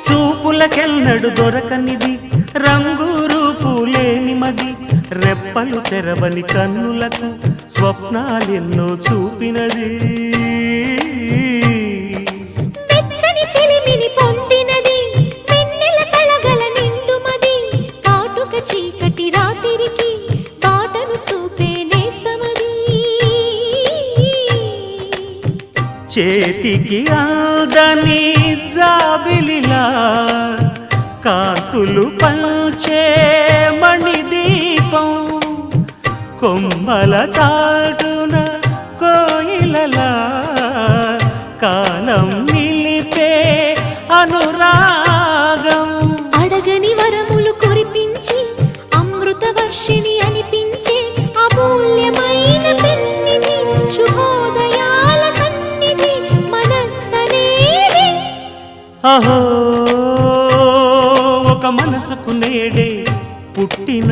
చూపులకెన్నడు దొరకనిది రంగు రూపు లేని మది రెప్పలు తెరవని కన్నులకు స్వప్నాలెన్నో చూపినది వెచ్చని చెలిమిని పొందినది వెన్నెల కళగల నిండుమది కాటుక చీకటి రాత్రికి బాటను చూపే నేస్తమది చేతికి ఆదని జాబిలిలా కాంతులు పంచే మణిదీపం కొమ్మల చాటున కోయిలలా కాలం నిలిపే అనురాగం అడగని వరములు కురిపించి అమృత వర్షిణి అనిపించే అమూల్యమైన పెన్నిధి శుభోదయాల సన్నిధి మనస్సనేది అహో ఒక మనసుకు నేడే పుట్టిన